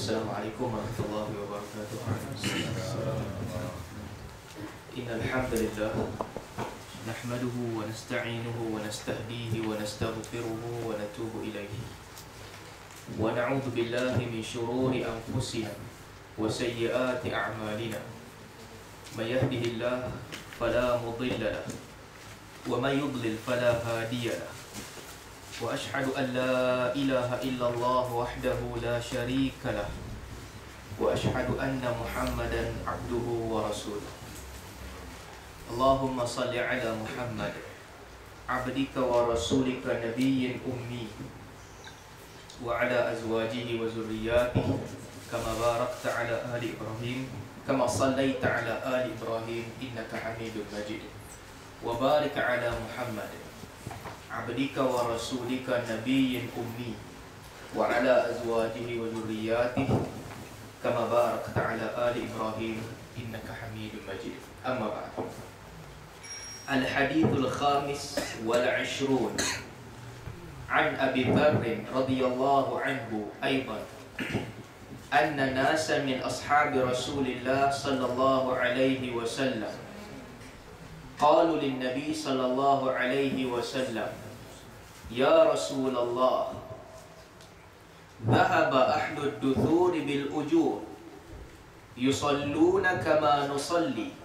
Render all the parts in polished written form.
Assalamualaikum warahmatullahi wabarakatuh. Innal hamdalillah nahmaduhu wa nasta'inuhu wa nastahdihi wa nastaghfiruhu wa natubu ilaihi wa na'udzu billahi min shururi anfusina wa sayyiati a'malina. May yahdihillahu fala mudilla lahu wa may yudlil fala hadiya lahu. Wa ashhadu an la ilaha illallah wahdahu la syarika lah. Wa ashhadu anna Muhammadan abduhu wa rasuluh. Allahumma salli ala Muhammad abdika wa rasulika nabiyyin ummi wa ala azwajihi wa zurriyyatihi kama barakta ala ali Ibrahim kama sallaita ala ali Ibrahim innaka Hamidum Majid. Wa barik ala Muhammad abdika wa rasulika nabiyyin ummi wa ala azwajihi wa dhurriyyatihi kama barakta ala ali Ibrahim innaka Hamidum Majid. Amma ba'd. Al-hadithul khamis wal 'ishrun an Abi Dharr radhiyallahu anhu aidan anna nasa min ashabi Rasulillah sallallahu alaihi wasallam qalu lin nabi sallallahu alaihi wasallam ya Rasulullah dhahaba ahlud duthuri bil ujur yusalluna kama nusalli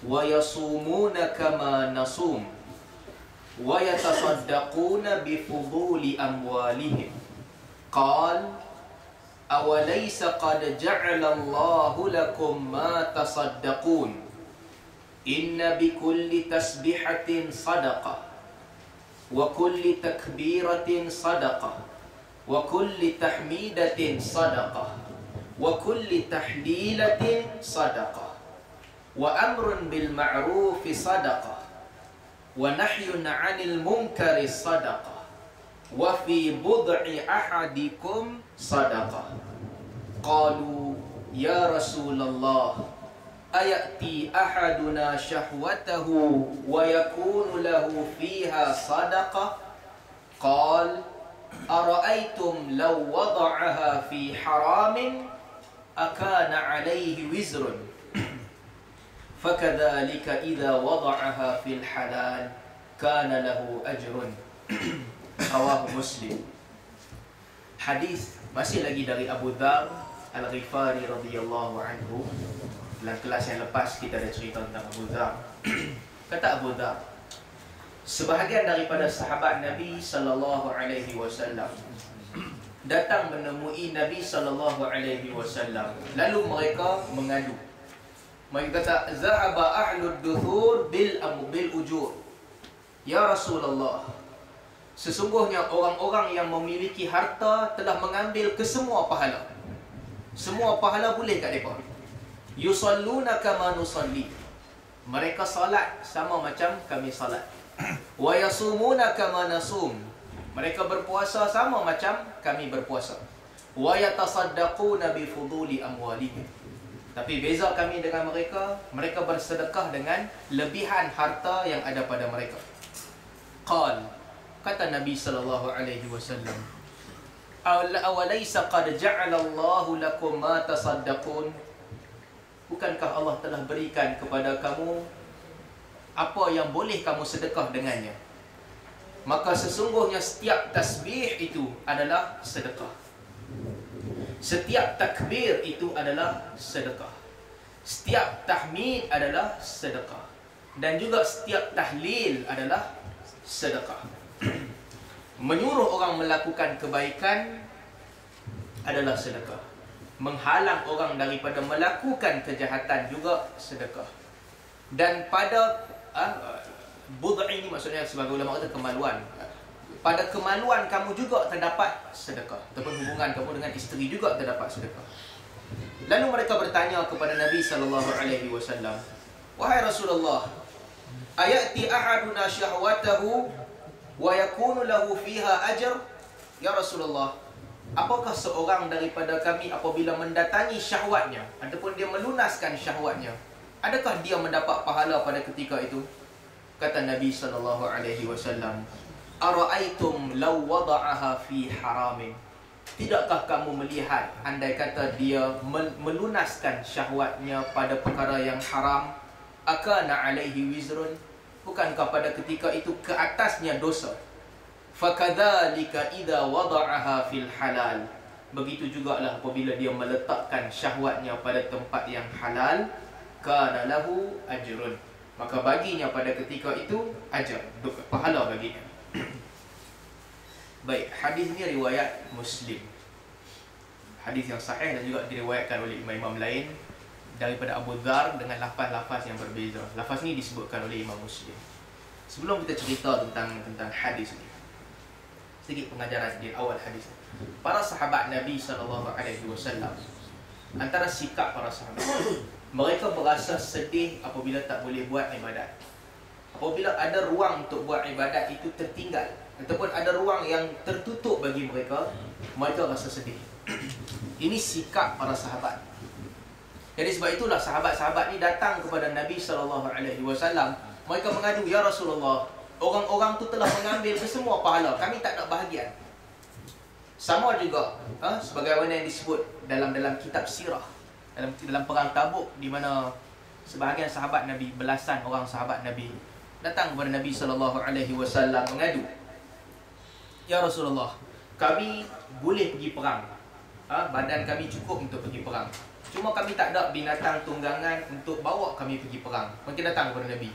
wa yasumuna kama nasum wa yatasaddaquna bi fuduli amwalihim qala awalaysa qad ja'ala Allahu lakum ma tasaddaqun inna bi kulli tasbihatin sadaqah wa kulli takbiratin sadaqah wa kulli tahmidatin sadaqah wa kulli tahlilatin sadaqah wa amrun bil ma'rufi sadaqah wa nahyun 'anil munkari sadaqah wa fi bud'i ahadikum sadaqah. Qalu ya Rasulullah ayati ahaduna syahwatahu wa yakunu lahu fiha sadaqah? Qal ara'aytum law wada'aha fi haramin akana alayhi wizrun fakadhalika idza wada'aha fil halal kana lahu ajrun. Rawahu Muslim. Hadis masih lagi dari Abu Dharr Al-Ghifari radhiyallahu anhu. Dalam kelas yang lepas kita ada cerita tentang Abu Dharr. Kata Abu Dharr, sebahagian daripada sahabat Nabi sallallahu alaihi wasallam datang menemui Nabi sallallahu alaihi wasallam. Lalu mereka mengadu. Mereka kata, zahaba ahlud duthur bil ujur. Ya Rasulullah, sesungguhnya orang-orang yang memiliki harta telah mengambil kesemua pahala. Semua pahala boleh kat mereka. Yusalluna kama nusalli. Mereka salat sama macam kami salat. Wa yasumuna kama nasum. Mereka berpuasa sama macam kami berpuasa. Wa yatasaddaquna bi fuduli amwalihim. Tapi beza kami dengan mereka, mereka bersedekah dengan lebihan harta yang ada pada mereka. Qal, kata Nabi sallallahu alaihi wasallam, awalaysa qad ja'ala Allahu lakum ma tasaddaqun? Bukankah Allah telah berikan kepada kamu apa yang boleh kamu sedekah dengannya? Maka sesungguhnya setiap tasbih itu adalah sedekah. Setiap takbir itu adalah sedekah. Setiap tahmid adalah sedekah. Dan juga setiap tahlil adalah sedekah. Menyuruh orang melakukan kebaikan adalah sedekah. Menghalang orang daripada melakukan kejahatan juga sedekah. Dan pada bud'i ini maksudnya sebagai ulama kata kemaluan. Pada kemaluan kamu juga terdapat sedekah. Ataupun hubungan kamu dengan isteri juga terdapat sedekah. Lalu mereka bertanya kepada Nabi SAW, wahai Rasulullah, ayati ahaduna syahwatahu wa yakunu lahu fiha ajr? Ya Rasulullah, apakah seorang daripada kami apabila mendatangi syahwatnya ataupun dia melunaskan syahwatnya, adakah dia mendapat pahala pada ketika itu? Kata Nabi SAW, ara'aitum law wada'aha fi haramin? Tidakkah kamu melihat andai kata dia melunaskan syahwatnya pada perkara yang haram, akana alaihi wizrun, bukankah pada ketika itu ke atasnya dosa? Fakadzalika idza wada'aha fil halal, begitu jugalah apabila dia meletakkan syahwatnya pada tempat yang halal, kana lahu ajrun, maka baginya pada ketika itu ajar, pahala baginya. Baik, hadis ni riwayat Muslim. Hadis yang sahih dan juga diriwayatkan oleh imam-imam lain daripada Abu Dzar dengan lafaz-lafaz yang berbeza. Lafaz ni disebutkan oleh Imam Muslim. Sebelum kita cerita tentang hadis ni, sedikit pengajaran di awal hadis. Para sahabat Nabi SAW, antara sikap para sahabat, mereka berasa sedih apabila tak boleh buat ibadat. Apabila ada ruang untuk buat ibadat itu tertinggal, ataupun ada ruang yang tertutup bagi mereka, mereka rasa sedih. Ini sikap para sahabat. Jadi sebab itulah sahabat-sahabat ni datang kepada Nabi SAW. Mereka mengadu, ya Rasulullah, orang-orang tu telah mengambil kesemua pahala, kami tak nak bahagian. Sama juga sebagaimana yang disebut dalam kitab sirah, dalam perang Tabuk, di mana sebahagian sahabat Nabi, belasan orang sahabat Nabi datang kepada Nabi SAW mengadu, ya Rasulullah, kami boleh pergi perang, badan kami cukup untuk pergi perang, cuma kami tak ada binatang tunggangan untuk bawa kami pergi perang. Mereka datang kepada Nabi,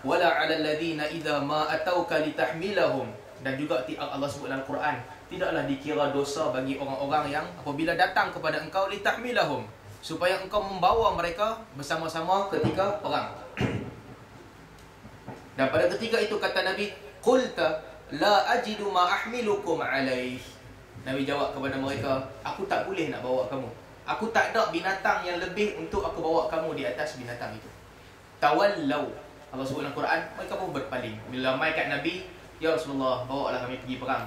wala 'alal ladzina idza ma atauka litahmilahum, dan juga Allah sebut dalam Quran, tidaklah dikira dosa bagi orang-orang yang apabila datang kepada engkau litahmilahum, supaya engkau membawa mereka bersama-sama ketika perang. Dan pada ketika itu kata Nabi, qulta la ajidu ma ahmilukum alaih. Nabi jawab kepada mereka, aku tak boleh nak bawa kamu. Aku tak ada binatang yang lebih untuk aku bawa kamu di atas binatang itu. Tawallau, Allah sebut dalam Quran, mereka pun berpaling. Bila mai kat Nabi, ya Rasulullah, bawalah kami pergi perang.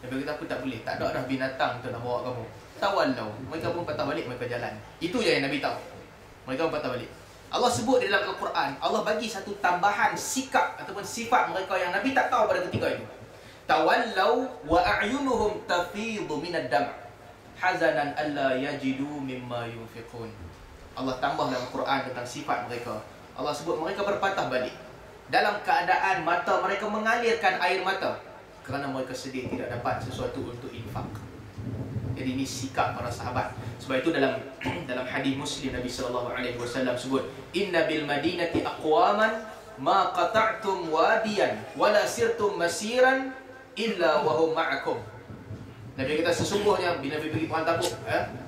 Nabi kata, aku tak boleh, tak ada dah binatang untuk nak bawa kamu. Tawallau, mereka pun patah balik, mereka jalan. Itu je yang Nabi tahu. Mereka pun patah balik. Allah sebut di dalam Al-Quran, Allah bagi satu tambahan sikap ataupun sifat mereka yang Nabi tak tahu pada ketika itu. Tawallau wa a'yunuhum tafidhu minad dam' hazanan alla yajidu mimma yunfiqun. Allah tambah dalam Quran tentang sifat mereka. Allah sebut mereka berpatah balik dalam keadaan mata mereka mengalirkan air mata kerana mereka sedih tidak dapat sesuatu untuk infak. Jadi ini sikap para sahabat. Sebab itu dalam hadis Muslim, Nabi SAW sebut, inna bil madinati aqwaman ma qata'tum wadiyan wala sirtum masiran illa wa hum ma'akum. Nabi kata sesungguhnya bila Nabi pergi perang Tabuk,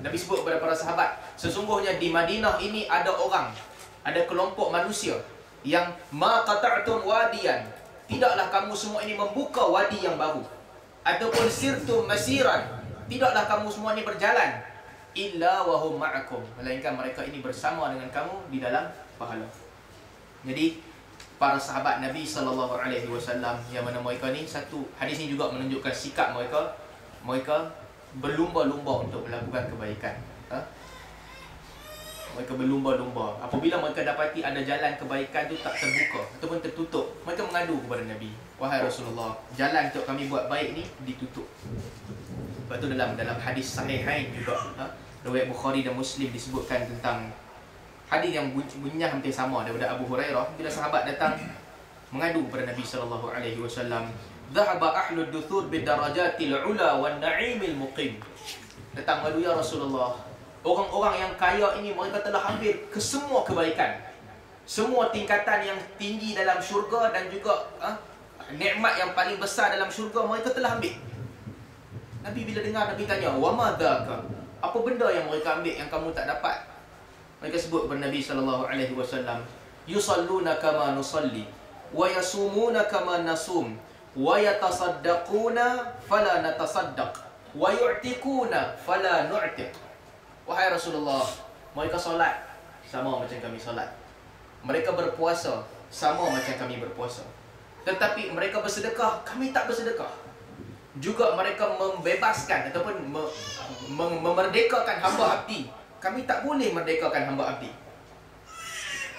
Nabi sebut kepada para sahabat, sesungguhnya di Madinah ini ada orang, ada kelompok manusia yang ma qata'tum wadiyan, tidaklah kamu semua ini membuka wadi yang baru, ataupun sirtum masiran, tidaklah kamu semua ini berjalan, illa wa hum ma'akum, melainkan mereka ini bersama dengan kamu di dalam pahala. Jadi para sahabat Nabi SAW yang mana mereka ni, satu hadis ni juga menunjukkan sikap mereka. Mereka berlumba-lumba untuk melakukan kebaikan. Mereka berlumba-lumba. Apabila mereka dapati ada jalan kebaikan tu tak terbuka ataupun tertutup, mereka mengadu kepada Nabi, wahai Rasulullah, jalan untuk kami buat baik ni ditutup. Lepas tu dalam hadis sahihain juga, riwayat Bukhari dan Muslim disebutkan tentang hadis yang bunyinya hampir sama daripada Abu Hurairah. Bila sahabat datang mengadu kepada Nabi SAW, dhahaba ahlud duthur bidarajatil ula wan na'imil muqim. Datang mengadu, ya Rasulullah, orang-orang yang kaya ini mereka telah ambil ke semua kebaikan, semua tingkatan yang tinggi dalam syurga dan juga nikmat yang paling besar dalam syurga mereka telah ambil. Nabi bila dengar, Nabi tanya, wa madzaka, apa benda yang mereka ambil yang kamu tak dapat? Mereka sebut kepada Nabi SAW, yusalluna kama nusalli wa yasumuna kama nasum wa yatasaddaquna fala natasaddaq wa yu'tikuna fala nu'tiq. Wahai Rasulullah, mereka solat sama macam kami solat, mereka berpuasa sama macam kami berpuasa, tetapi mereka bersedekah, kami tak bersedekah. Juga mereka membebaskan ataupun memerdekakan hamba abdi, kami tak boleh merdekakan hamba abdi.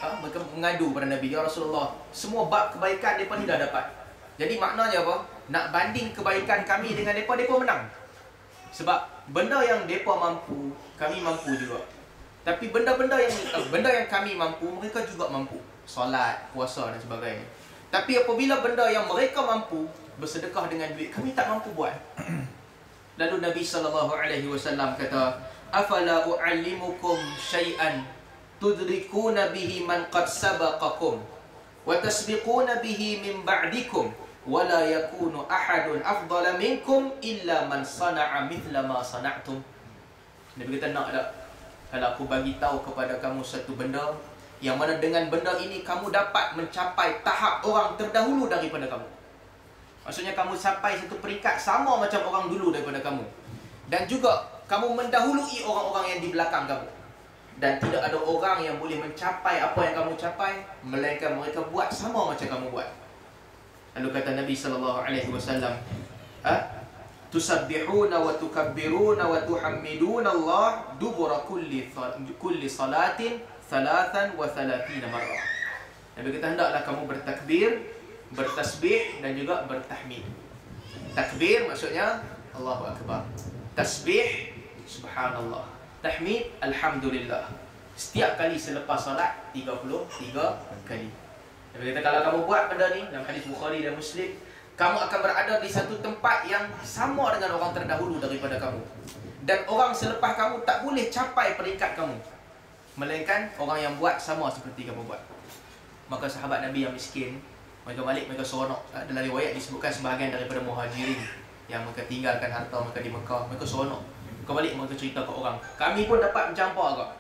Mereka mengadu kepada Nabi, ya Rasulullah, semua bab kebaikan mereka ni dah dapat. Jadi maknanya apa? Nak banding kebaikan kami dengan mereka, mereka menang. Sebab benda yang mereka mampu, kami mampu juga. Tapi benda-benda yang kami mampu, mereka juga mampu. Solat, puasa dan sebagainya. Tapi apabila benda yang mereka mampu, bersedekah dengan duit, kami tak mampu buat. Lalu Nabi SAW kata, "Afala u'allimukum syai'an tudrikuna bihi man qad sabaqakum wa tasbiquna bihi min ba'dikum wa la yakunu ahadun afdala minkum illa man sana'a mithla ma sana'tum." Nabi kata, nak tak? Kalau aku bagi tahu kepada kamu satu benda yang mana dengan benda ini kamu dapat mencapai tahap orang terdahulu daripada kamu. Maksudnya kamu sampai satu peringkat sama macam orang dulu daripada kamu. Dan juga kamu mendahului orang-orang yang di belakang kamu. Dan tidak ada orang yang boleh mencapai apa yang kamu capai melainkan mereka buat sama macam kamu buat. Lalu kata Nabi SAW, tusabbihuna wa tukabbiruna wa tuhammiduna Allah dubura kulli salatin 33 marrah. Nabi kata, hendaklah kamu bertakbir, bertasbih dan juga bertahmid. Takbir maksudnya Allahu Akbar. Tasbih subhanallah. Tahmid alhamdulillah. Setiap kali selepas solat 33 kali. Nabi kata, kalau kamu buat benda ni, dalam hadis Bukhari dan Muslim, kamu akan berada di satu tempat yang sama dengan orang terdahulu daripada kamu. Dan orang selepas kamu tak boleh capai peringkat kamu, melainkan orang yang buat sama seperti kamu buat. Maka sahabat Nabi yang miskin, mereka balik, mereka seronok. Dalam riwayat disebutkan sebahagian daripada muhajirin yang mereka tinggalkan harta mereka di Mekah, mereka seronok. Mereka balik, mereka cerita ke orang, kami pun dapat macam hampa agak.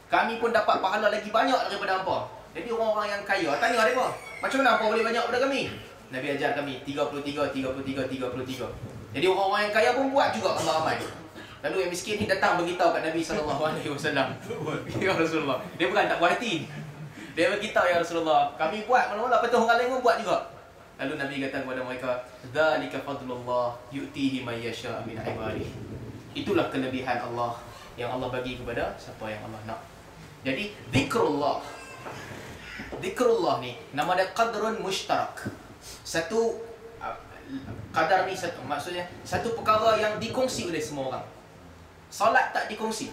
Kami pun dapat pahala lagi banyak daripada hampa. Jadi orang-orang yang kaya tanya mereka, macam mana hampa boleh banyak daripada kami? Nabi ajar kami 33. Jadi orang-orang yang kaya pun buat juga ramai-ramai. Lalu yang miskin ni datang beritahu kat Nabi SAW, ya Rasulullah, dia bukan tak puas hati, dia beritahu, ya Rasulullah, kami buat mula-mula, lepas tu orang lain pun buat juga. Lalu Nabi kata kepada mereka, dzalika fadlullah yu'tihi may yasha' min 'ibadihi. Itulah kelebihan Allah yang Allah bagi kepada siapa yang Allah nak. Jadi zikrullah ni nama dia qadrun mushtarak. Satu qadar ni satu, maksudnya satu perkara yang dikongsi oleh semua orang. Solat tak dikongsi.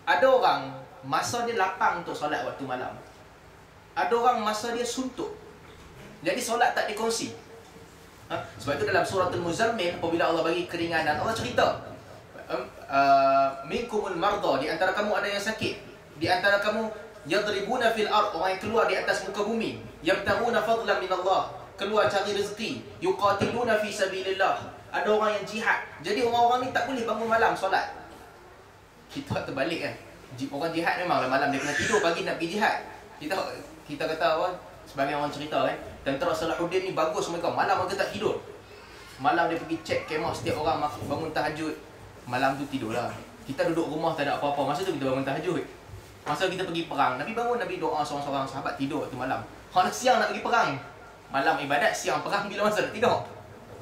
Ada orang masa dia lapang untuk solat waktu malam. Ada orang masa dia suntuk. Jadi solat tak dikongsi. Sebab itu dalam surah Al-Muzammil, apabila Allah bagi keringanan, Allah cerita, minkumul marda, di antara kamu ada yang sakit, di antara kamu yadribuna fil ard, orang yang keluar di atas muka bumi, yabtaguna fadlan min Allah, keluar cari rezeki, yuqatiluna fi sabilillah, ada orang yang jihad. Jadi orang-orang ni tak boleh bangun malam solat. Kita terbalik kan. Orang jihad memanglah malam dia kena tidur, pagi nak pergi jihad. Kita kata apa, sebagai orang cerita kan, tentera Salahuddin ni bagus mereka, malam mereka tak tidur. Malam dia pergi cek kemah, setiap orang bangun tahajud, malam tu tidur lah. Kita duduk rumah tak ada apa-apa, masa tu kita bangun tahajud. Masa kita pergi perang, Nabi bangun, Nabi doa seorang-seorang sahabat tidur waktu malam. Kalau siang nak pergi perang, malam ibadat, siang perang, bila masa nak tidur.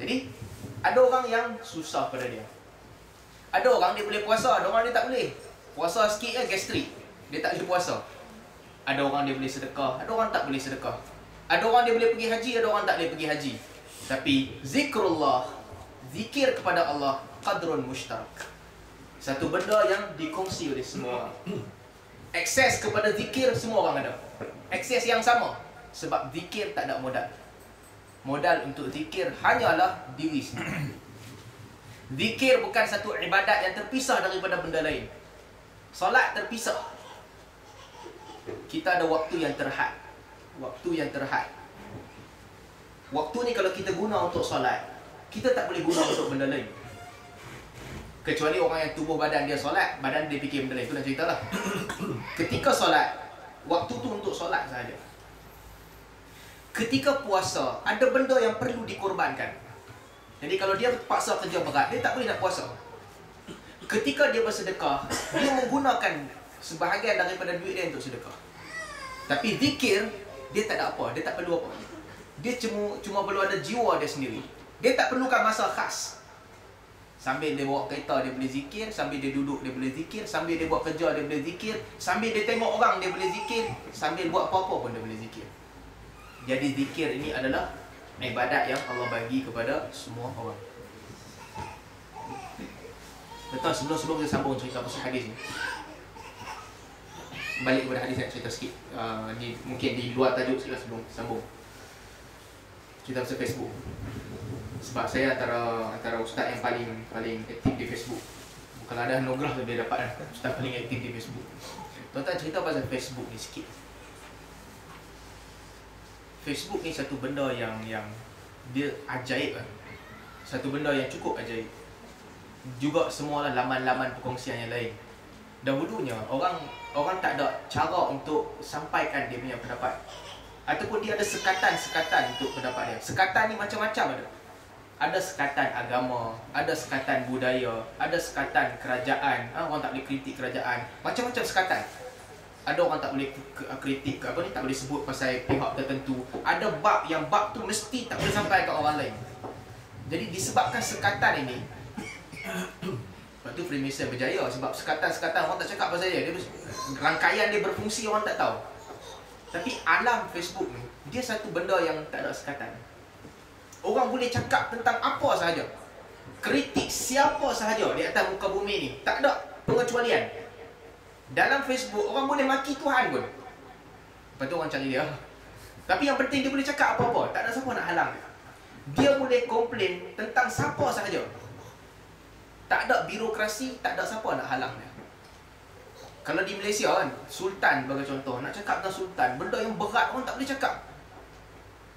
Jadi ada orang yang susah pada dia. Ada orang dia boleh puasa, ada orang dia tak boleh. Puasa sikit je gastrik, dia tak boleh puasa. Ada orang dia boleh sedekah, ada orang tak boleh sedekah. Ada orang dia boleh pergi haji, ada orang tak boleh pergi haji. Tapi zikrullah, zikir kepada Allah, qadrun mushtarak. Satu benda yang dikongsi oleh semua orang. Akses kepada zikir semua orang ada. Akses yang sama. Sebab zikir tak ada modal. Modal untuk zikir hanyalah diri sendiri. Zikir bukan satu ibadat yang terpisah daripada benda lain. Solat terpisah. Kita ada waktu yang terhad. Waktu yang terhad. Waktu ni kalau kita guna untuk solat, kita tak boleh guna untuk benda lain. Kecuali orang yang tubuh badan dia solat, badan dia fikir benda lain. Itu dah cerita lah. Ketika solat, waktu tu untuk solat sahaja. Ketika puasa, ada benda yang perlu dikorbankan. Jadi kalau dia terpaksa kerja berat, dia tak boleh nak puasa. Ketika dia bersedekah, dia menggunakan sebahagian daripada duit dia untuk sedekah. Tapi zikir, dia tak ada apa, dia tak perlu apa. Dia cuma perlu ada jiwa dia sendiri. Dia tak perlukan masa khas. Sambil dia bawa kereta, dia boleh zikir. Sambil dia duduk, dia boleh zikir. Sambil dia buat kerja, dia boleh zikir. Sambil dia tengok orang, dia boleh zikir. Sambil buat apa-apa pun dia boleh zikir. Jadi zikir ini adalah ibadat yang Allah bagi kepada semua orang. Betul, sebelum kita sambung cerita pasal hadis ni, balik kepada hadis nak cerita sikit. Ni mungkin di luar tajuk sikit lah sebelum sambung. Cerita pasal Facebook. Sebab saya antara ustaz yang paling aktif di Facebook. Kalau ada anugerah tu dia dapat ustaz paling aktif di Facebook. Tuan-tuan, cerita pasal Facebook ni sikit. Facebook ni satu benda yang dia ajaib lah. Satu benda yang cukup ajaib. Juga semualah laman-laman perkongsian yang lain. Dahulunya orang tak ada cara untuk sampaikan dia punya pendapat, ataupun dia ada sekatan-sekatan untuk pendapat dia. Sekatan ni macam-macam ada. Ada sekatan agama, ada sekatan budaya, ada sekatan kerajaan. Orang tak boleh kritik kerajaan. Macam-macam sekatan. Ada orang tak boleh kritik tak boleh sebut pasal pihak tertentu. Ada bab tu mesti tak boleh sampai ke orang lain. Jadi disebabkan sekatan ini, lepas tu Freemason berjaya sebab sekatan-sekatan orang tak cakap pasal dia. Rangkaian dia berfungsi orang tak tahu. Tapi alam Facebook ni, dia satu benda yang tak ada sekatan. Orang boleh cakap tentang apa sahaja, kritik siapa sahaja di atas muka bumi ni, tak ada pengecualian. Dalam Facebook orang boleh maki Tuhan pun. Lepas tu orang cari dia. Tapi yang penting dia boleh cakap apa-apa, tak ada siapa nak halang dia. Dia boleh komplain tentang siapa sahaja. Tak ada birokrasi, tak ada siapa nak halang dia. Kalau di Malaysia kan, Sultan bagi contoh, nak cakap tentang Sultan, benda yang berat orang tak boleh cakap.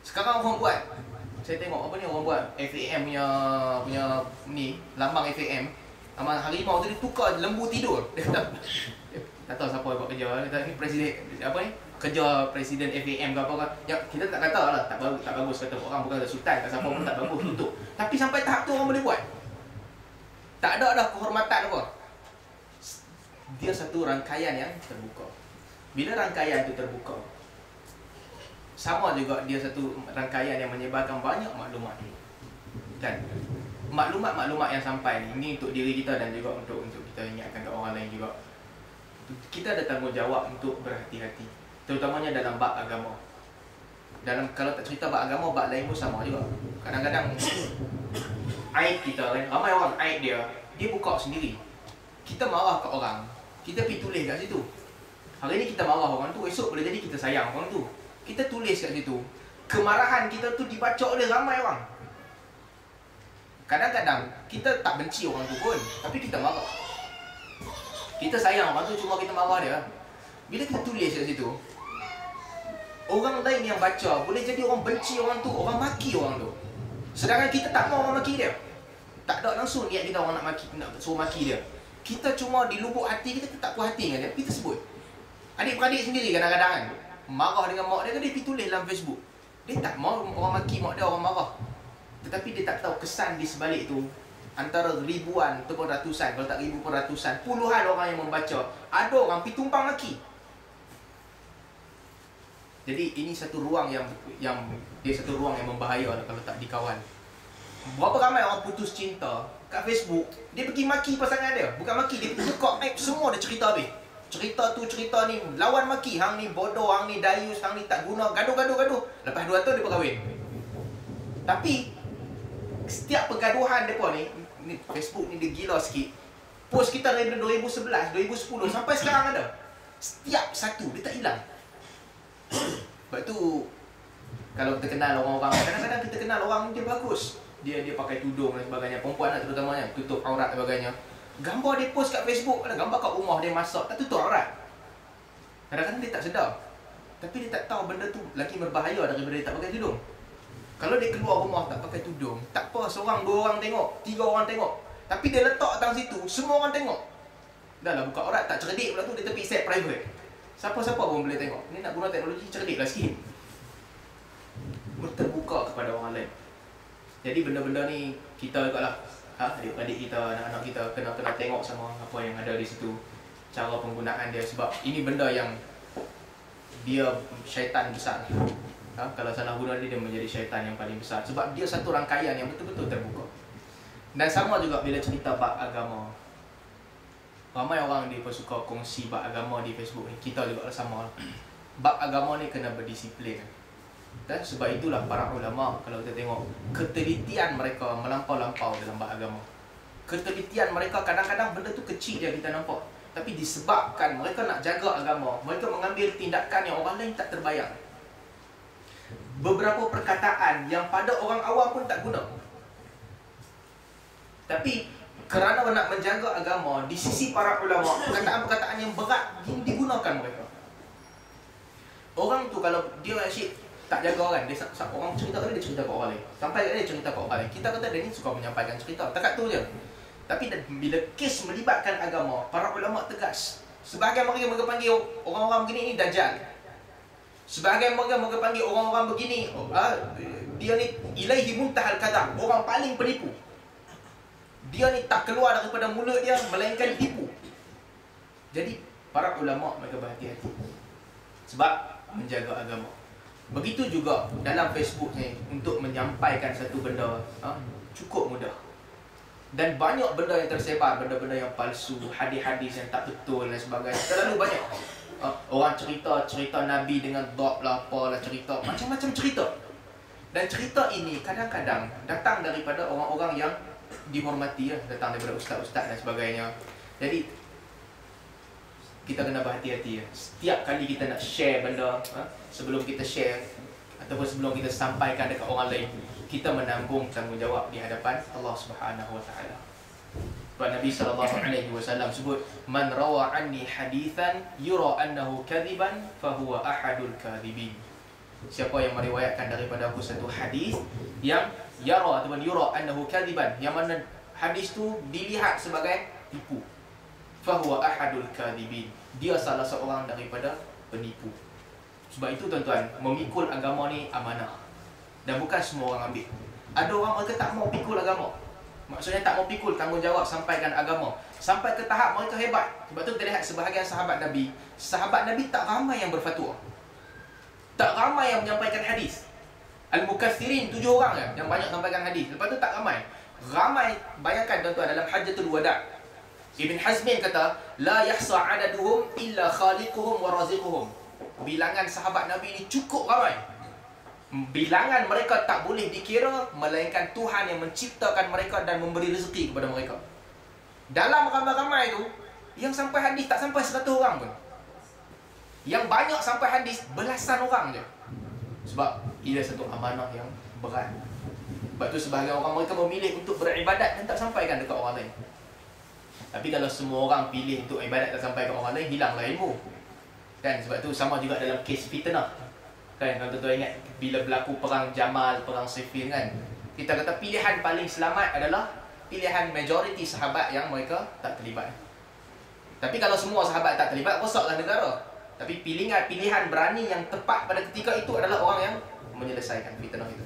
Sekarang orang buat, saya tengok apa ni, orang buat FAM punya ni, lambang FAM. Lambang harimau tu dia tukar lembu tidur. Dia kata, tak tahu siapa buat kerja. Dia kata ni presiden apa ni? Kerja presiden FAM ke apa ke. Ya, kita tak kata lah, tak bagus kata orang, bukan kata Sultan, tak siapa pun tak bagus tutup. Tapi sampai tahap tu orang boleh buat. Tak ada dah kehormatan apa. Dia satu rangkaian yang terbuka. Bila rangkaian itu terbuka, sama juga dia satu rangkaian yang menyebarkan banyak maklumat. Dan maklumat-maklumat yang sampai ni untuk diri kita dan juga untuk kita ingatkan ke orang lain juga. Kita ada tanggungjawab untuk berhati-hati, terutamanya dalam bab agama. Kalau tak cerita bab agama, bab lain pun sama juga. Kadang-kadang aib kita kan, ramai orang aib dia buka sendiri. Kita marah ke orang, kita pergi tulis kat situ. Hari ni kita marah orang tu, esok boleh jadi kita sayang orang tu. Kita tulis kat situ. Kemarahan kita tu dibaca oleh ramai orang. Kadang-kadang kita tak benci orang tu pun, tapi kita marah. Kita sayang orang tu, cuma kita marah dia. Bila kita tulis kat situ, orang lain yang baca boleh jadi orang benci orang tu, orang maki orang tu. Sedangkan kita tak mau orang maki dia. Tak ada langsung niat kita orang nak suruh maki dia. Kita cuma di lubuk hati kita tak puas hati dengan dia, kita sebut. Adik-beradik sendiri kadang-kadang kan, marah dengan mak dia, dia pergi tulis dalam Facebook. Dia tak mau orang maki mak dia, orang marah. Tetapi dia tak tahu kesan di sebalik tu. Antara ribuan ataupun ratusan, kalau tak ribu pun ratusan, puluhan orang yang membaca, ada orang pergi tumpang maki. Jadi ini satu ruang yang dia satu ruang yang membahaya kalau tak dikawal. Berapa ramai orang putus cinta kat Facebook, dia pergi maki pasangan dia. Bukan maki, dia buka app semua, dia cerita habis. Cerita tu, cerita ni, lawan maki. Hang ni bodoh, hang ni dayus, hang ni tak guna, gaduh. Lepas 2 tahun dia berkahwin. Tapi setiap pergaduhan mereka ni Facebook ni dia gila sikit. Post kita dari 2011, 2010 sampai sekarang ada. Setiap satu, dia tak hilang. Sebab tu kalau kita kenal orang-orang, kadang-kadang kita kenal orang dia bagus. Dia pakai tudung dan sebagainya, perempuan lah terutamanya, tutup aurat dan sebagainya. Gambar dia post kat Facebook, ada gambar kat rumah dia masak, tak tutup aurat. Kadang-kadang dia tak sedar. Tapi dia tak tahu benda tu lagi berbahaya daripada dia tak pakai tudung. Kalau dia keluar rumah tak pakai tudung, tak apa, seorang, 2 orang tengok, 3 orang tengok. Tapi dia letak dalam situ, semua orang tengok. Dah lah buka aurat, tak cerdik pula tu, dia tepi set private. Siapa-siapa pun boleh tengok. Ni nak guna teknologi, cerdiklah sikit. Terbuka kepada orang lain. Jadi benda-benda ni kita juga lah, adik-adik kita, anak-anak kita kena tengok sama apa yang ada di situ, cara penggunaan dia. Sebab ini benda yang dia syaitan besar. Kalau salah guna dia menjadi syaitan yang paling besar. Sebab dia satu rangkaian yang betul-betul terbuka. Dan sama juga bila cerita bab agama. Ramai orang dia pun suka kongsi bab agama di Facebook ni. Kita juga sama. Bab agama ni kena berdisiplin. Dan sebab itulah para ulama, kalau kita tengok ketelitian mereka melampau-lampau dalam bab agama. ketelitian mereka, kadang-kadang benda tu kecil je kita nampak, tapi disebabkan mereka nak jaga agama, mereka mengambil tindakan yang orang lain tak terbayang. Beberapa perkataan yang pada orang awam pun tak guna, tapi kerana nak menjaga agama, di sisi para ulama, perkataan-perkataan yang berat digunakan mereka. Orang tu kalau dia asyik tak jaga orang, dia orang cerita dia cerita kat orang lain, sampai dia cerita kat orang lain, kita kata dia ni suka menyampaikan cerita, takat tu je. Tapi bila kes melibatkan agama, para ulama tegas. Sebahagian mereka panggil orang-orang begini ni dajjal. Sebahagian mereka panggil orang-orang begini, dia ni ilaihi muntahal kadzab, orang paling penipu. Dia ni tak keluar daripada mulut dia melainkan tipu. Jadi para ulama mereka berhati-hati sebab menjaga agama. Begitu juga dalam Facebook ni, untuk menyampaikan satu benda cukup mudah. Dan banyak benda yang tersebar, benda-benda yang palsu, hadis-hadis yang tak betul dan sebagainya. Terlalu banyak. Orang cerita Nabi dengan dog lah, apalah cerita, macam-macam cerita. Dan cerita ini kadang-kadang datang daripada orang-orang yang dihormati, datang daripada ustaz-ustaz dan sebagainya. Jadi kita kena berhati-hati. Setiap kali kita nak share benda, sebelum kita share ataupun sebelum kita sampaikan dekat orang lain, kita menanggung tanggungjawab di hadapan Allah Subhanahu wa taala. Nabi SAW sebut, man rawa anni hadithan yura annahu kadhiban fahuwa ahadul kadhibin. Siapa yang meriwayatkan daripada aku satu hadis yang yara ataupun yura annahu kadhiban, yang mana hadis tu dilihat sebagai tipu, fahuwa ahadul kadhibin, dia salah seorang daripada penipu. Sebab itu tuan-tuan, memikul agama ni amanah, dan bukan semua orang ambil. Ada orang mereka tak mau pikul agama, maksudnya tak mau pikul tanggungjawab sampaikan agama, sampai ke tahap mereka hebat. Sebab tu kita lihat sebahagian sahabat Nabi tak ramai yang berfatwa, tak ramai yang menyampaikan hadis. Al-Mukatsirin 7 orang yang banyak sampaikan hadis. Lepas tu tak ramai. Bayangkan tuan-tuan, dalam Hajjatul Wada' Ibn Hazmin kata, la yahsa adaduhum illa khaliquhum wa raziquhum. Bilangan sahabat Nabi ni cukup ramai. Bilangan mereka tak boleh dikira, melainkan Tuhan yang menciptakan mereka dan memberi rezeki kepada mereka. Dalam ramai-ramai tu, yang sampai hadis tak sampai 100 orang pun. Yang banyak sampai hadis belasan orang je. Sebab ia satu amanah yang berat. Sebab tu sebahagian orang mereka memilih untuk beribadat dan tak sampaikan dekat orang lain. Tapi kalau semua orang pilih untuk ibadat tak sampai ke orang lain, hilanglah ilmu. Dan sebab tu sama juga dalam kes fitnah. Kan, kalau tuan-tuan ingat bila berlaku perang Jamal, perang Siffin kan, kita kata pilihan paling selamat adalah pilihan majoriti sahabat yang mereka tak terlibat. Tapi kalau semua sahabat tak terlibat, rosaklah negara. Tapi pilihan berani yang tepat pada ketika itu adalah orang yang menyelesaikan fitnah itu.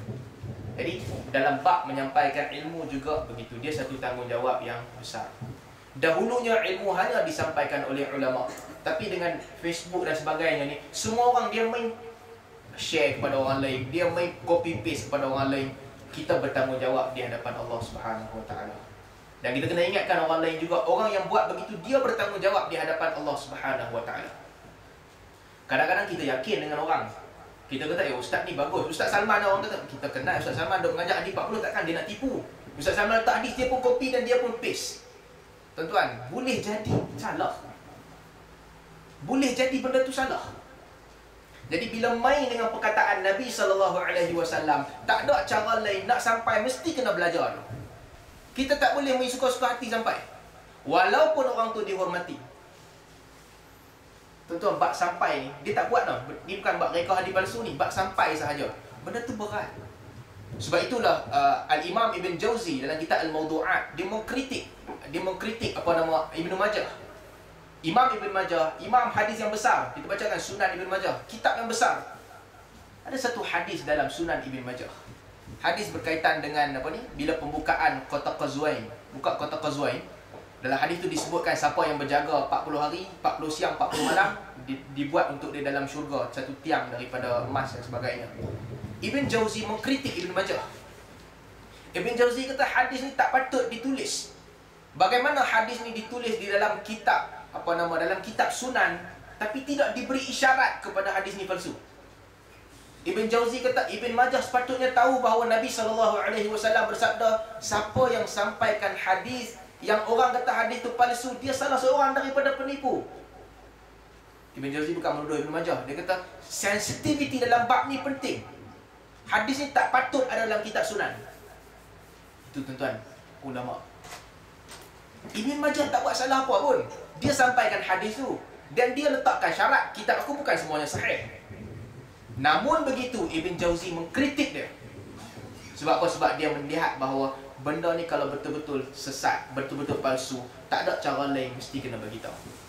Jadi dalam bab menyampaikan ilmu juga begitu, dia satu tanggungjawab yang besar. Dahulunya ilmu hanya disampaikan oleh ulama, tapi dengan Facebook dan sebagainya ni, semua orang dia main share kepada orang lain, dia main copy paste kepada orang lain. Kita bertanggungjawab di hadapan Allah Subhanahu wa taala. Dan kita kena ingatkan orang lain juga, orang yang buat begitu dia bertanggungjawab di hadapan Allah Subhanahu wa taala. Kadang-kadang kita yakin dengan orang. Kita kata, ustaz ni bagus. Ustaz Salman, orang kata, kita kenal Ustaz Salman duk mengajar hadis 40, takkan dia nak tipu. Ustaz Salman letak hadis, dia pun copy dan dia pun paste. Tuan-tuan, boleh jadi salah. Boleh jadi benda tu salah. Jadi bila main dengan perkataan Nabi SAW, tak ada cara lain nak sampai, mesti kena belajar. Kita tak boleh main suka-suka hati sampai, walaupun orang tu dihormati. Tuan-tuan, bab sampai ni, dia tak buat tau. Dia bukan bab reka hadis palsu ni, bab sampai sahaja. Benda tu berat. Sebab itulah Al-Imam Ibn Jauzi dalam kitab Al-Mawdu'at, dia mengkritik apa nama Ibn Majah. Imam Ibn Majah, imam hadis yang besar. Kita bacakan Sunan Ibn Majah, kitab yang besar. Ada satu hadis dalam Sunan Ibn Majah. Hadis berkaitan dengan apa ni? Bila pembukaan kota Qazwain, buka kota Qazwain. Dalam hadis tu disebutkan siapa yang berjaga 40 hari, 40 siang, 40 malam, dibuat untuk dia dalam syurga satu tiang daripada emas dan sebagainya. Ibn Jauzi mengkritik Ibn Majah. Ibn Jauzi kata hadis ni tak patut ditulis. Bagaimana hadis ni ditulis di dalam kitab dalam kitab Sunan, tapi tidak diberi isyarat kepada hadis ni palsu. Ibn Jauzi kata Ibn Majah sepatutnya tahu bahawa Nabi SAW bersabda, siapa yang sampaikan hadis yang orang kata hadis tu palsu, dia salah seorang daripada penipu. Ibn Jauzi bukan menuduh Ibn Majah. Dia kata sensitivity dalam bab ni penting. Hadis ni tak patut ada dalam kitab sunan. Itu tuan-tuan ulama. Ibn Majah tak buat salah apa pun. Dia sampaikan hadis tu dan dia letakkan syarat, kitab aku bukan semuanya sahih. Namun begitu Ibn Jauzi mengkritik dia. Sebab apa? Sebab dia melihat bahawa benda ni kalau betul-betul sesat, betul-betul palsu, tak ada cara lain, mesti kena beritahu.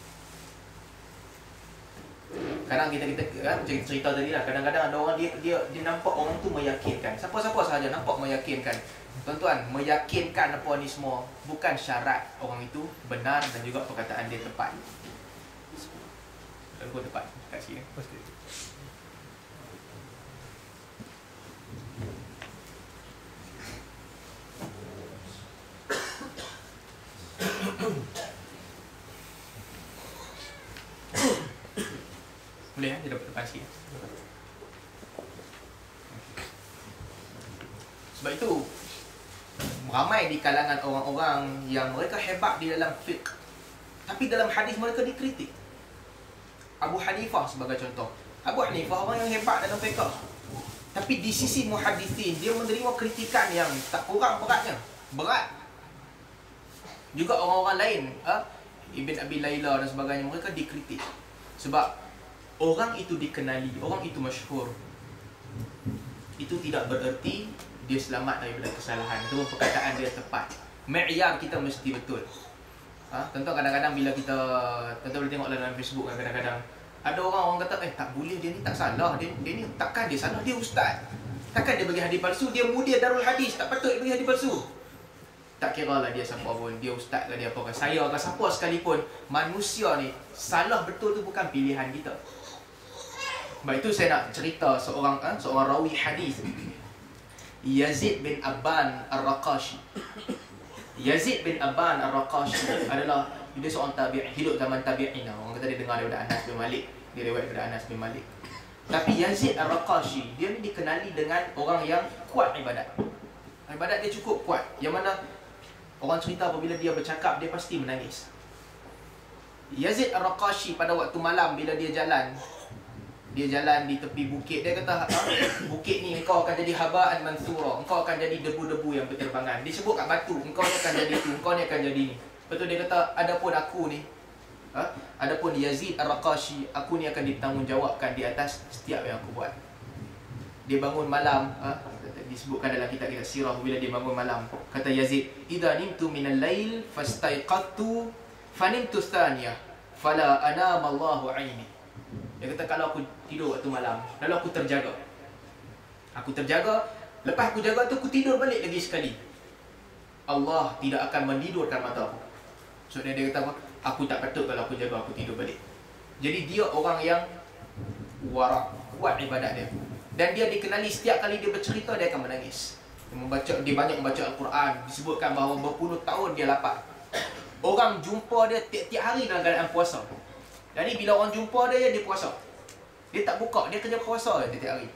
Kadang kita kan cerita tadi lah, kadang-kadang ada orang dia nampak orang tu meyakinkan. Siapa-siapa sahaja nampak meyakinkan. Tuan-tuan, meyakinkan apa ni semua bukan syarat orang itu benar dan juga perkataan dia tepat. Aku tepat kat sini. Pasti. Boleh dia dapat depan sikit. Sebab itu ramai di kalangan orang-orang yang mereka hebat di dalam fiqh, tapi dalam hadis mereka dikritik. Abu Hanifah sebagai contoh. Abu Hanifah orang yang hebat dalam fiqh, tapi di sisi muhadithin dia menerima kritikan yang tak kurang beratnya. Berat. Juga orang-orang lain, Ibn Abi Layla dan sebagainya, mereka dikritik. Sebab orang itu dikenali, orang itu masyhur, itu tidak bererti dia selamat daripada kesalahan. Itu perkataan dia tepat. Mi'yar kita mesti betul. Tentu kadang-kadang bila kita, tentu boleh tengok dalam Facebook kan, kadang-kadang ada orang kata tak boleh, dia ni tak salah, dia ni takkan dia salah, dia ustaz, takkan dia bagi hadis palsu, dia mudir Darul Hadis, tak patut dia bagi hadis palsu. Tak kira lah dia siapa pun, dia ustaz ke dia apa ke, saya ke siapa sekalipun, manusia ni salah betul tu bukan pilihan kita. Sebab itu saya nak cerita seorang rawi hadis, Yazid bin Abban Ar-Raqashi. Yazid bin Abban Ar-Raqashi adalah dia seorang tabi'in, hidup zaman tabi'in. Orang kata dia dengar daripada Anas bin Malik, dia riwayat daripada Anas bin Malik. Tapi Yazid Ar-Raqashi, dia ni dikenali dengan orang yang kuat ibadat. Ibadat dia cukup kuat, yang mana orang cerita apabila dia bercakap, dia pasti menangis. Yazid Ar-Raqashi pada waktu malam bila dia jalan di tepi bukit, dia kata bukit ni engkau akan jadi haba'an mansura, engkau akan jadi debu-debu yang berterbangan. Dia sebut kat batu, engkau ni akan jadi tu, engkau ni akan jadi ni. Lepas tu dia kata, adapun aku ni, adapun Yazid Ar-Raqashi, aku ni akan ditanggungjawabkan di atas setiap yang aku buat. Dia bangun malam, disebutkan dalam kitab-kitab sirah, bila dia bangun malam, kata Yazid, idza nimtu minal lail fastaiqadtu fanimtu thaniyah fala anama Allahu aini. Dia kata kalau aku tidur waktu malam, lalu aku terjaga, lepas aku jaga tu aku tidur balik lagi sekali, Allah tidak akan menidurkan mata aku. So dia kata apa? Aku tak patut kalau aku jaga, aku tidur balik. Jadi dia orang yang warak, kuat ibadat dia. Dan dia dikenali setiap kali dia bercerita dia akan menangis. Dia banyak membaca Al-Quran. Disebutkan bahawa berpuluh tahun dia lapar. Orang jumpa dia tiap-tiap hari dalam keadaan puasa. Jadi bila orang jumpa dia puasa. Dia tak buka, dia kerja puasa tiap-tiap hari.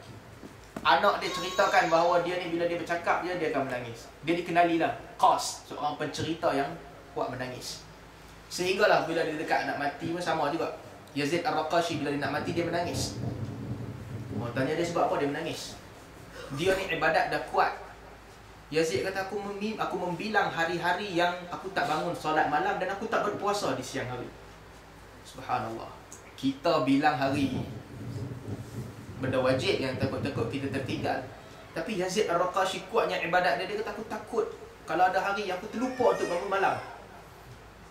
Anak dia ceritakan bahawa dia ni bila dia bercakap dia akan menangis. Dia dikenali lah Qas, seorang pencerita yang kuat menangis. Sehinggalah bila dia dekat nak mati pun sama juga. Yazid Ar-Raqashi bila dia nak mati dia menangis. Orang tanya dia sebab apa dia menangis. Dia ni ibadat dah kuat. Yazid kata aku membilang hari-hari yang aku tak bangun solat malam dan aku tak berpuasa di siang hari. Subhanallah. Kita bilang hari benda wajib yang takut-takut kita tertinggal. Tapi Yazid Ar-Raqashi kuatnya ibadat dia. Dia kata aku takut kalau ada hari yang aku terlupa untuk bangun malam,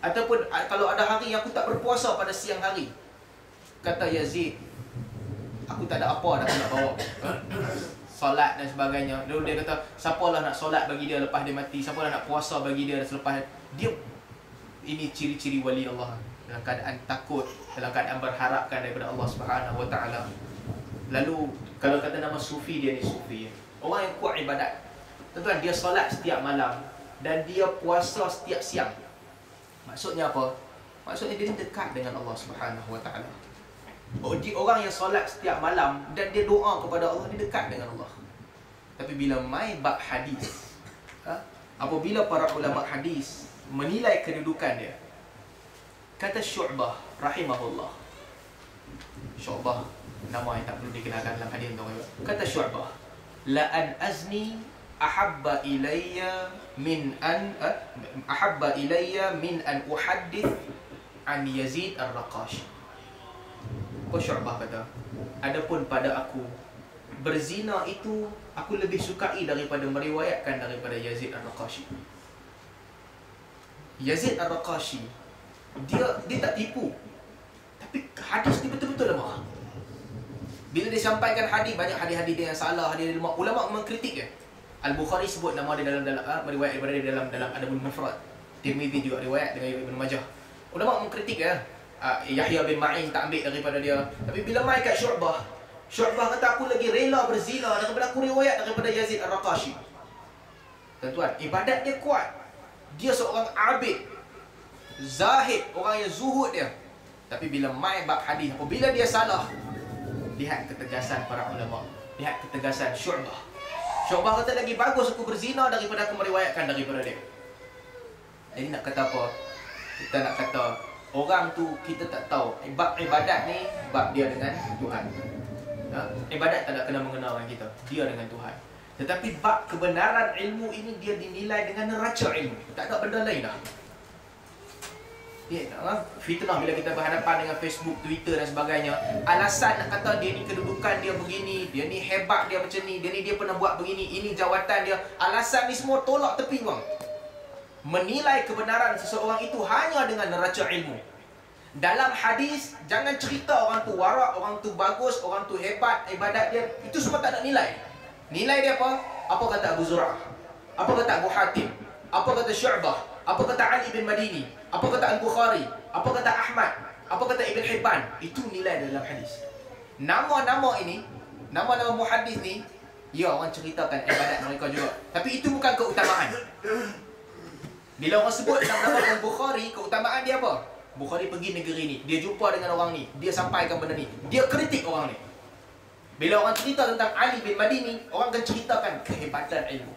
ataupun kalau ada hari yang aku tak berpuasa pada siang hari. Kata Yazid, aku tak ada apa dah nak bawa solat dan sebagainya. Lalu dia kata, siapalah nak solat bagi dia lepas dia mati, siapalah nak puasa bagi dia selepas dia. Ini ciri-ciri wali Allah, dalam keadaan takut, dalam keadaan berharapkan daripada Allah Subhanahu Wa Taala. Lalu kalau kata nama sufi, dia ni sufi, orang yang kuat ibadat. Tuan-tuan, dia solat setiap malam dan dia puasa setiap siang. Maksudnya apa? Maksudnya dia dekat dengan Allah Subhanahu Wa Taala. Orang yang solat setiap malam dan dia doa kepada Allah, dia dekat dengan Allah. Tapi bila mai bab hadis, apabila para ulama hadis menilai kedudukan dia. Kata Syu'bah rahimahullah. Syu'bah, nama yang tak perlu dikenalkan dalam hadis tu. Kata Syu'bah, la an azni ahabba ilayya min an uhaddith an Yazid Ar-Raqashi. Apa Syu'bah kata? Adapun pada aku, berzina itu aku lebih sukai daripada meriwayatkan daripada Yazid Ar-Raqashi. Yazid Ar-Raqashi, dia tak tipu. Tapi hadis ni betul-betul lemah. Bila dia sampaikan hadis, banyak hadis-hadis dia yang salah, hadis dia lemah. Ulama mengkritik dia. Al-Bukhari sebut nama dia dalam meriwayat daripada dia dalam Adabul Mufrad. Tirmizi juga riwayat dengan Ibn Majah. Ulama mengkritik ya. Yahya bin Ma'in tak ambil daripada dia. Tapi bila mai kat Syu'bah, Syu'bah kata aku lagi rela berzina daripada aku riwayat daripada Yazid Ar-Raqashi. Tuan-tuan, ibadat dia kuat. Dia seorang abid, zahid, orang yang zuhud dia. Tapi bila mai bab hadis, apabila dia salah, lihat ketegasan para ulama, lihat ketegasan Syu'bah. Syu'bah kata lagi bagus aku berzina daripada aku meriwayatkan daripada dia. Jadi nak kata apa? Kita nak kata orang tu kita tak tahu. Bab ibadat ni bab dia dengan Tuhan. Ibadat tak nak kena mengenal dengan kita, dia dengan Tuhan. Tetapi bab kebenaran ilmu ini dia dinilai dengan neraca ilmu. Tak ada benda lain dah. Fitnah bila kita berhadapan dengan Facebook, Twitter dan sebagainya. Alasan nak kata dia ni kedudukan dia begini, dia ni hebat dia macam ni, dia pernah buat begini, ini jawatan dia. Alasan ni semua tolak tepi bang. Menilai kebenaran seseorang itu hanya dengan neraca ilmu. Dalam hadis, jangan cerita orang tu warak, orang tu bagus, orang tu hebat, ibadat dia, itu semua tak ada nilai. Nilai dia apa? Apa kata Abu Zur'ah? Apa kata Abu Hatim? Apa kata Syu'bah? Apa kata Ali bin Madini? Apa kata Al-Bukhari? Apa kata Ahmad? Apa kata Ibn Hibban? Itu nilai dalam hadis. Nama-nama ini, nama-nama muhaddis ni, ya orang ceritakan ibadat mereka juga. Tapi itu bukan keutamaan. Bila orang sebut dalam nama Al-Bukhari, keutamaan dia apa? Bukhari pergi negeri ni, dia jumpa dengan orang ni, dia sampaikan benda ni, dia kritik orang ni. Bila orang cerita tentang Ali bin Madini, orang akan ceritakan kehebatan ilmu.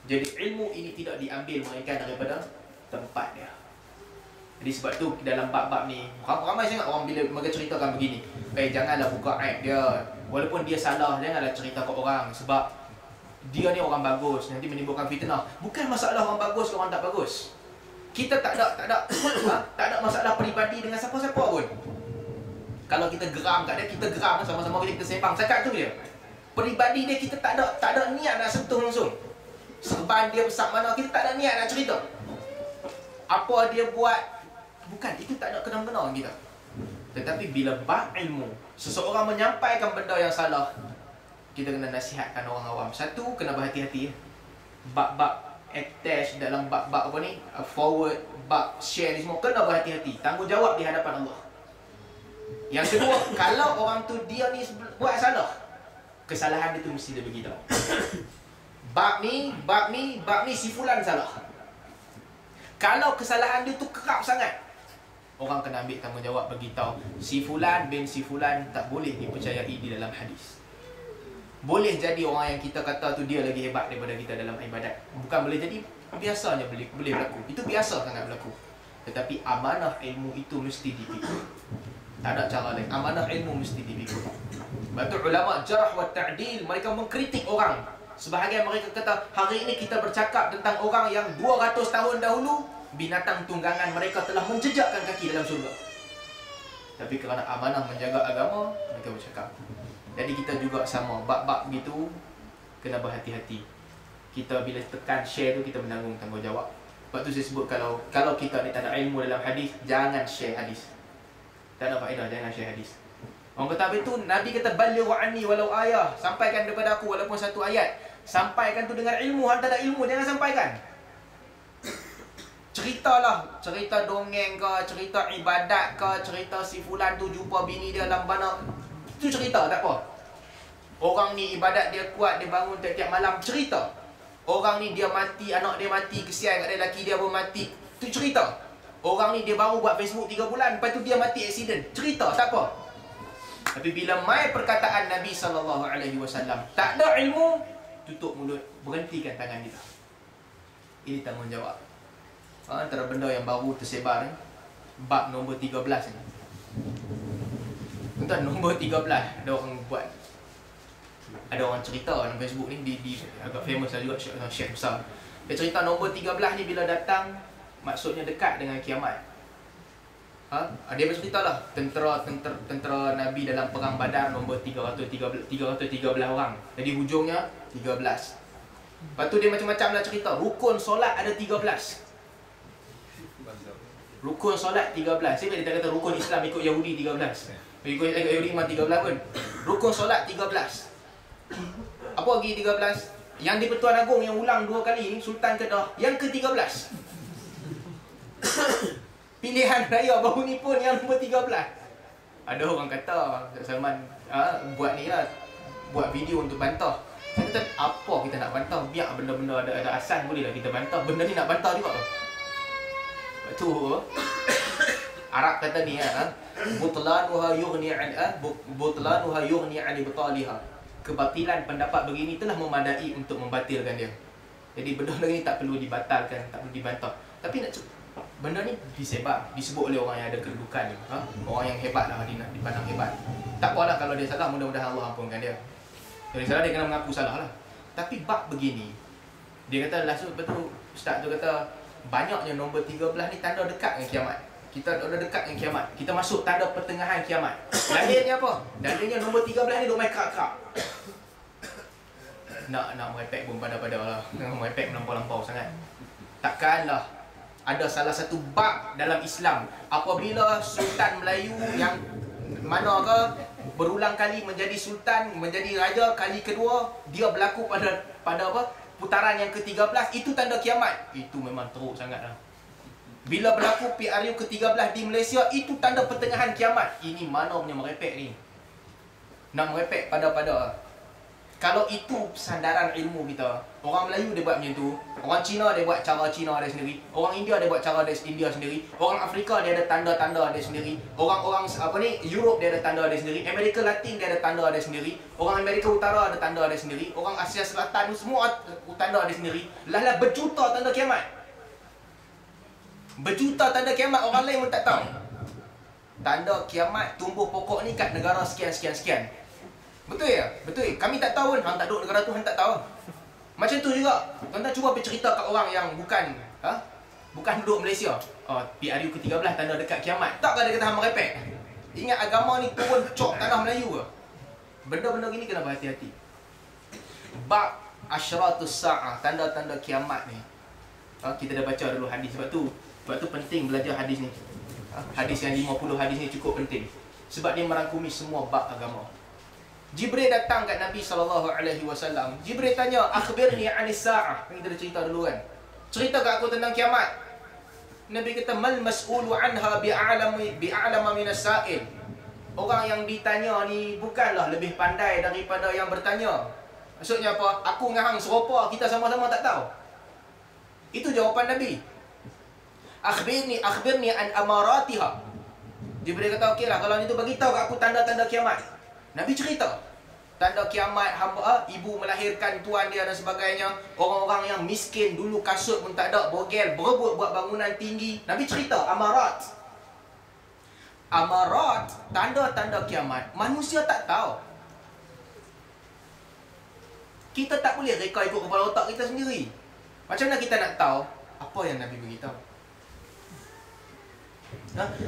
Jadi ilmu ini tidak diambil melainkan daripada tempat dia. Jadi sebab tu dalam bab-bab ni, ramai sangat orang bila mereka ceritakan begini, janganlah buka aib dia. Walaupun dia salah, janganlah cerita ke orang. Sebab dia ni orang bagus, nanti menimbulkan fitnah. Bukan masalah orang bagus ke orang tak bagus. Kita tak ada masalah peribadi dengan siapa-siapa pun. Kalau kita geram kat dia, kita geram sama-sama kita sembang. Cakap tu dia. Peribadi dia kita tak ada niat nak sentuh langsung. Serban dia besar mana, kita tak ada niat nak cerita. Apa dia buat, bukan, itu tak ada kena-mengena kita. Tetapi bila bab ilmu, seseorang menyampaikan benda yang salah, kita kena nasihatkan orang awam. Satu, kena berhati-hati. Bab-bab attach dalam bab-bab apa ni, forward, bab share ni semua, kena berhati-hati. Tanggungjawab di hadapan Allah. Yang kedua, kalau orang tu dia ni buat salah, kesalahan dia tu mesti dia beritahu. Bab ni si fulan salah. Kalau kesalahan dia tu kerap sangat, orang kena ambil tanggungjawab beritahu si fulan bin si fulan tak boleh dipercayai di dalam hadis. Boleh jadi orang yang kita kata tu dia lagi hebat daripada kita dalam ibadat. Bukan boleh jadi, biasanya boleh berlaku. Itu biasa sangat berlaku. Tetapi amanah ilmu itu mesti dipikul. Tak ada cara lain. Amanah ilmu mesti dipikul. Sebab tu ulama jarh wa ta'dil, mereka mengkritik orang. Sebahagian mereka kata, hari ini kita bercakap tentang orang yang 200 tahun dahulu, binatang tunggangan mereka telah menjejakkan kaki dalam surga. Tapi kerana amanah menjaga agama, mereka bercakap. Jadi kita juga sama, bab-bab gitu kena berhati-hati. Kita bila tekan share tu, kita menanggung tanggungjawab. Sebab tu saya sebut, kalau kita ni tak ada ilmu dalam hadis, jangan share hadis. Tak ada faedah, jangan share hadis. Orang kata apa itu? Nabi kata balighu anni walau ayah, sampaikan daripada aku walaupun satu ayat. Sampaikan tu dengan ilmu, tak ada ilmu jangan sampaikan. Ceritalah, cerita dongeng ke, cerita ibadat ke, cerita si fulan tu jumpa bini dia dalam mana. Itu cerita, tak apa. Orang ni ibadat dia kuat, dia bangun tiap-tiap malam, cerita. Orang ni dia mati, anak dia mati, kesian kat dia, laki dia pun mati. Itu cerita. Orang ni dia baru buat Facebook 3 bulan, lepas tu dia mati aksiden. Cerita, tak apa. Tapi bila mai perkataan Nabi SAW, tak ada ilmu, tutup mulut, berhentikan tangan kita. Ini tanggungjawab. Antara benda yang baru tersebar ni, bab nombor 13 ni. Tuan, nombor 13 ada orang buat, ada orang cerita dalam Facebook ni, di agak famous lah juga, Syekh besar. Dia cerita nombor 13 ni bila datang, maksudnya dekat dengan kiamat. Dia bercerita lah tentera Nabi dalam perang Badar nombor 313 orang. Jadi hujungnya 13. Lepas tu dia macam-macam lah cerita. Rukun solat ada 13. Rukun solat 13. Saya dia kata rukun Islam ikut Yahudi 13. Ikut Yahudi memang 13 pun. Rukun solat 13. Apa lagi 13? Yang di-Pertuan Agong yang ulang 2 kali ni, Sultan Kedah, yang ke-13. Pilihan raya baru ni pun yang nombor 13. Ada orang kata Salman buat ni lah, buat video untuk bantah. Saya kata, apa kita nak bantah? Biar benda-benda ada asal, bolehlah kita bantah. Benda ni nak bantah juga. Lepas tu Arab kata ni, butlanuha yughni an ibtaliha. Kebatilan pendapat begini telah memadai untuk membatilkan dia. Jadi benda ni tak perlu dibatalkan, tak perlu dibantah. Tapi benda ni disebar, disebut oleh orang yang ada kedudukan ni, orang yang hebat lah, dipandang hebat. Tak apalah kalau dia salah, mudah-mudahan Allah ampunkan dia. Kalau dia salah, dia kena mengaku salah lah. Tapi bab begini, dia kata betul, Ustaz tu kata banyaknya nombor 13 ni tanda dekat dengan kiamat. Kita dah dekat dengan kiamat. Kita masuk tanda pertengahan kiamat. Dalilnya apa? Dalilnya nombor 13 ni duk main kerak-kerak. Nak merepek pun pada-pada lah. Merepek melampau-lampau sangat. Takkanlah ada salah satu bab dalam Islam apabila Sultan Melayu yang mana ke berulang kali menjadi sultan, menjadi raja kali kedua, dia berlaku pada apa? Putaran yang ke-13, itu tanda kiamat. Itu memang teruk sangatlah. Bila berlaku PRU ke-13 di Malaysia, itu tanda pertengahan kiamat. Ini mana punya merepek ni? Nak merepek pada-pada. Kalau itu sandaran ilmu kita, orang Melayu dia buat macam tu, orang Cina dia buat cara Cina dia sendiri, orang India dia buat cara dia India sendiri, orang Afrika dia ada tanda-tanda dia sendiri, orang Europe dia ada tanda dia sendiri, Amerika Latin dia ada tanda dia sendiri, orang Amerika Utara ada tanda dia sendiri, orang Asia Selatan semua tanda dia sendiri. Lah berjuta tanda kiamat. Berjuta tanda kiamat, orang lain pun tak tahu. Tanda kiamat tumbuh pokok ni kat negara sekian. Betul ya? Betul. Kami tak tahu pun. Hang tak duduk negara tu, hang tak tahu. Macam tu juga. Tuan-tuan cuba bercerita kat orang yang bukan duduk Malaysia. PRU ke-13 tanda dekat kiamat. Takkah dia kata hang merepek? Ingat agama ni turun cok tanah Melayu ke? Benda-benda gini kena berhati-hati. Bab asyratus sa'ah, tanda-tanda kiamat ni. Kita dah baca dulu hadis. Sebab tu penting belajar hadis ni. Hadis yang 50 hadis ni cukup penting. Sebab dia merangkumi semua bab agama. Jibril datang kat Nabi SAW. Jibril tanya, akhbirni anis sa'ah. Kita dah cerita dulu kan. Cerita kat aku tentang kiamat. Nabi kata, mal mas'ulu anha bi'a'lama minas sa'il. Orang yang ditanya ni bukanlah lebih pandai daripada yang bertanya. Maksudnya apa? Aku dengan hang serupa, kita sama-sama tak tahu. Itu jawapan Nabi. Akhbirni an amaratiha. Jibril kata, okeylah, kalau itu bagi tahu kat aku tanda-tanda kiamat. Nabi cerita tanda kiamat, hamba ibu melahirkan tuan dia dan sebagainya. Orang-orang yang miskin dulu kasut pun tak ada, bogel, berebut buat bangunan tinggi. Nabi cerita amarat. Amarat, tanda-tanda kiamat, manusia tak tahu. Kita tak boleh reka ikut kepala otak kita sendiri. Macam mana kita nak tahu apa yang Nabi beritahu?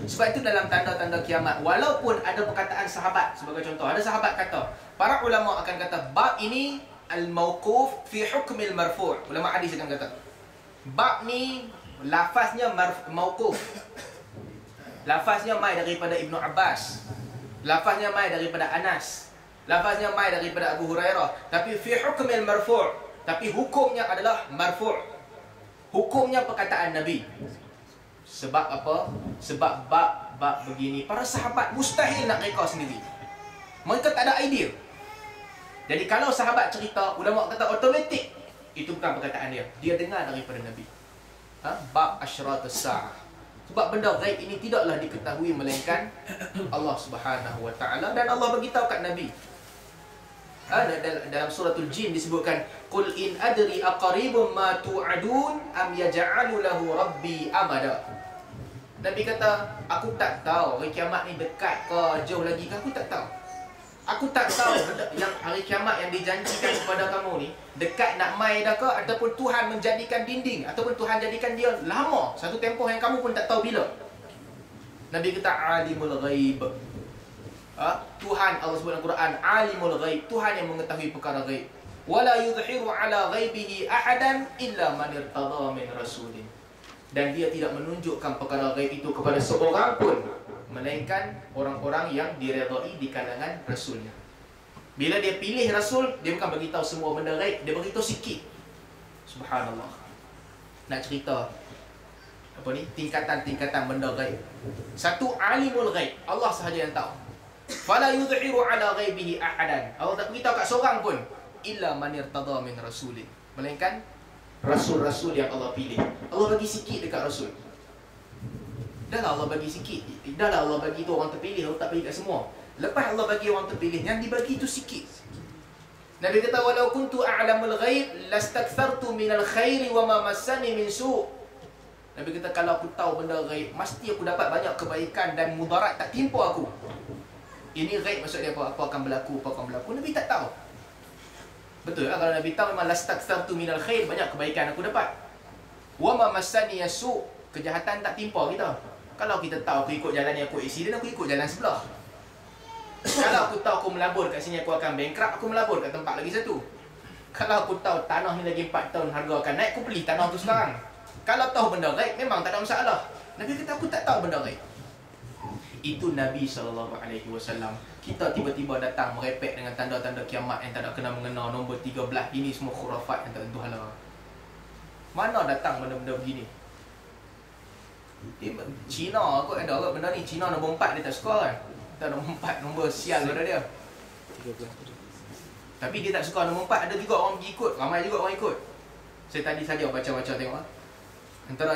Sebab itu dalam tanda-tanda kiamat, walaupun ada perkataan sahabat, sebagai contoh, ada sahabat kata, para ulama akan kata bab ini al-mauquf fi hukmil marfu'. Ulama hadis akan kata bab ni lafaznya mauquf. Lafaznya mai daripada Ibnu Abbas, lafaznya mai daripada Anas, lafaznya mai daripada Abu Hurairah, tapi fi hukmil marfu', tapi hukumnya adalah marfu'. Hukumnya perkataan Nabi. Sebab apa? Sebab bab begini para sahabat mustahil nak reka sendiri. Mereka tak ada idea. Jadi kalau sahabat cerita, ulama kata automatik itu bukan perkataan dia. Dia dengar daripada Nabi. Bab asyratus sa'ah. Sebab benda ghaib ini tidaklah diketahui melainkan Allah Subhanahu wa taala, dan Allah beritahu kat Nabi. dalam suratul Jin disebutkan, qul in adri aqaribun ma tu'adun am yaj'alu lahu rabbi amada. Nabi kata, aku tak tahu hari kiamat ni dekat ke jauh lagi ke, aku tak tahu. Aku tak tahu yang hari kiamat yang dijanjikan kepada kamu ni dekat nak mai dah ke, ataupun Tuhan menjadikan dinding, ataupun Tuhan jadikan dia lama, satu tempoh yang kamu pun tak tahu bila. Nabi kata alimul ghaib. Tuhan, Allah sebut dalam Quran, alimul ghaib, Tuhan yang mengetahui perkara ghaib. Wala yudhiru ala ghaibihi ahadan illa man irtada min rasulin. Dan dia tidak menunjukkan perkara ghaib itu kepada seorang pun, melainkan orang-orang yang diredai di kalangan rasulnya. Bila dia pilih rasul, dia bukan bagi tahu semua benda ghaib, dia bagi tahu sikit. Subhanallah. Nak cerita apa ni, tingkatan-tingkatan benda ghaib. Satu, alimul ghaib, Allah sahaja yang tahu. Fala yudhiru ala ghaibihi ahadan. Allah tak beritahu kat seorang pun, illa man irtada min rasulin, melainkan rasul-rasul yang Allah pilih. Allah bagi sikit dekat rasul. Dah lah Allah bagi sikit. Dah lah Allah bagi tu orang terpilih, Allah tak bagi kat semua. Lepas Allah bagi orang terpilih, yang dibagi tu sikit. Nabi kata, walau kuntu a'lamul ghaib lastakthartu minal khairi wa ma massani min su'. Nabi kata, kalau aku tahu benda ghaib, mesti aku dapat banyak kebaikan dan mudarat tak timpa aku. Ini ghaib maksudnya apa? Apa akan berlaku, apa akan berlaku, Nabi tak tahu. Betul lah, kalau Nabi tahu memang lastakthartu minal khair, banyak kebaikan aku dapat. Wa ma massani yasu', kejahatan tak timpa kita. Kalau kita tahu aku ikut jalan yang aku accident, aku ikut jalan sebelah. Kalau aku tahu aku melabur kat sini aku akan bankrupt, aku melabur kat tempat lagi satu. Kalau aku tahu tanah ni lagi 4 tahun harga akan naik, aku beli tanah tu sekarang. Kalau tahu benda ghaib, memang tak ada masalah. Nabi kata, aku tak tahu benda ghaib. Itu Nabi SAW. Kita tiba-tiba datang merepek dengan tanda-tanda kiamat yang tak ada kena mengena, nombor 13. Ini semua khurafat yang tak tentu hala. Mana datang benda-benda begini? Cina kot ada kot benda ni. Cina nombor 4 dia tak suka kan. Tak nombor 4, nombor sial pada dia. 13. Tapi dia tak suka nombor 4. Ada juga orang pergi ikut. Ramai juga orang ikut. Saya tadi saja baca-baca tengok. Antara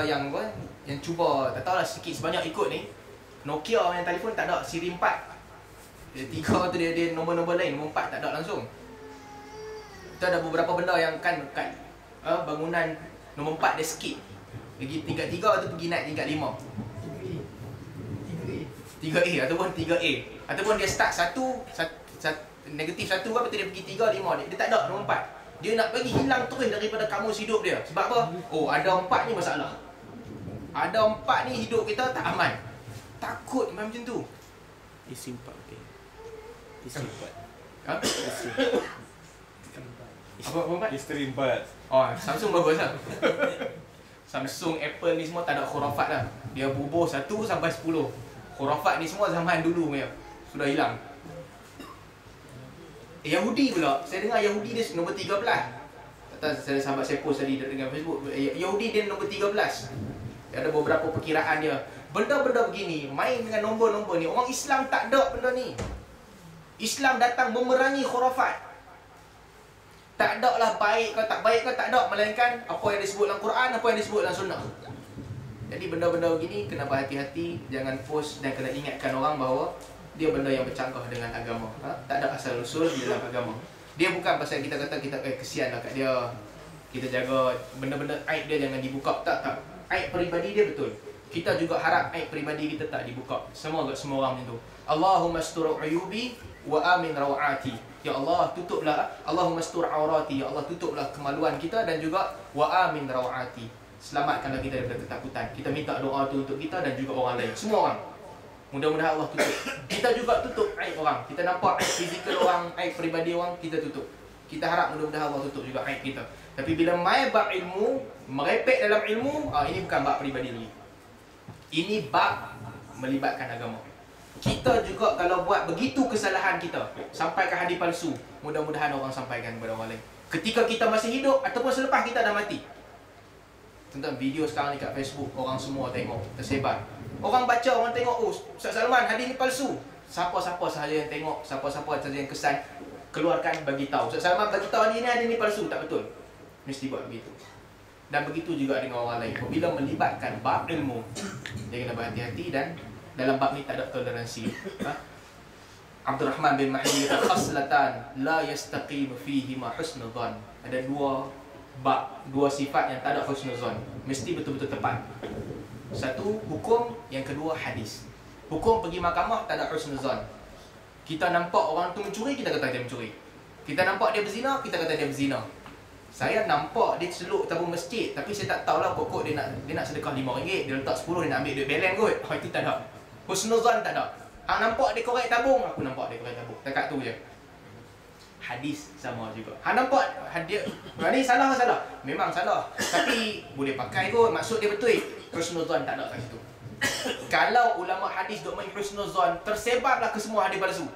yang apa, yang cuba, tak tahulah sikit sebanyak ikut ni, Nokia yang telefon tak ada siri 4. Dia 3 tu dia nombor-nombor lain, nombor 4 tak ada langsung. Tu ada beberapa benda yang kan kat bangunan nombor 4 dia skip. Pergi tingkat 3 tu pergi naik tingkat 5. 3A ataupun 3A. Ataupun dia start 1 negatif 1 apa tu, dia pergi 3, 5. Dia tak ada nombor 4. Dia nak bagi hilang terus daripada kamus hidup dia. Sebab apa? Oh, ada 4 ni masalah. Ada 4 ni hidup kita tak aman. Takut macam tu. Isi 4 okey. Isi 4. Ha? Apa? Isteri 4. Oh, Samsung bagus lah. Samsung, Apple ni semua tak ada khurafat lah. Dia bubuh 1 sampai 10. Khurafat ni semua zaman dulu punya. Sudah hilang. Yahudi pula. Saya dengar Yahudi dia nombor 13. Kata saya, sahabat saya post tadi dengan Facebook. Yahudi dia nombor 13. Ada beberapa perkiraan dia. Benda-benda begini, main dengan nombor-nombor ni, orang Islam tak ada benda ni. Islam datang memerangi khurafat. Tak ada lah baik ke tak baik ke tak ada, melainkan apa yang disebut dalam Quran, apa yang disebut dalam sunnah. Jadi benda-benda begini kena berhati-hati, jangan post dan kena ingatkan orang bahawa dia benda yang bercanggah dengan agama. Tak ada asal usul di dalam agama. Dia bukan pasal kita kata kita kesian lah kat dia, kita jaga benda-benda aib dia jangan dibuka. Tak. Aib peribadi dia betul. Kita juga harap aib peribadi kita tak dibuka. Semua orang macam tu. Allahumma astur uyubi wa amin rawati. Ya Allah, tutuplah. Allahumma astur aurati. Ya Allah, tutuplah kemaluan kita dan juga wa amin rawati. Selamatkanlah kita daripada ketakutan. Kita minta doa tu untuk kita dan juga orang lain. Semua orang. Mudah-mudahan Allah tutup. Kita juga tutup aib orang. Kita nampak aib fizikal orang, aib peribadi orang, kita tutup. Kita harap mudah-mudahan Allah tutup juga aib kita. Tapi bila mai bab ilmu, merepek dalam ilmu, ini bukan bab peribadi lagi. Ini bab melibatkan agama. Kita juga kalau buat begitu kesalahan kita, sampaikan hadis palsu, mudah-mudahan orang sampaikan kepada orang lain. Ketika kita masih hidup ataupun selepas kita dah mati. Tentang video sekarang ni kat Facebook, orang semua tengok, tersebar. Orang baca, orang tengok, oh Ustaz Salman hadis ni palsu. Siapa-siapa sahaja yang tengok, siapa-siapa sahaja yang kesan, keluarkan, bagi tahu. Ustaz Salman bagi tahu hadis ni palsu, tak betul. Mesti buat begitu. Dan begitu juga dengan orang lain. Bila melibatkan bab ilmu, dia kena berhati-hati dan dalam bab ni tak ada toleransi. Abdul Rahman bin Mahdi kata khaslatan la yastaqimu fihi ma husnudzan. Ada dua sifat yang tak ada husnudzan, mesti betul-betul tepat. Satu hukum, yang kedua hadis. Hukum pergi mahkamah tak ada husnudzan. Kita nampak orang tu mencuri, kita kata dia mencuri. Kita nampak dia berzina, kita kata dia berzina. Saya nampak dia celuk tabung masjid, tapi saya tak tahulah pokok dia nak sedekah RM5, dia letak 10, dia nak ambil duit belen kot. Itu tak ada. Husnudzan tak ada. Hang nampak dia korek tabung, aku nampak dia korek tabung. Dekat tu je. Hadis sama juga. Hang nampak hadis ni salah ke salah? Memang salah. Tapi boleh pakai kot, maksud dia betul. Husnudzan tak ada kat situ. Kalau ulama hadis duk main husnudzan, tersebarlah ke semua hadis palsu.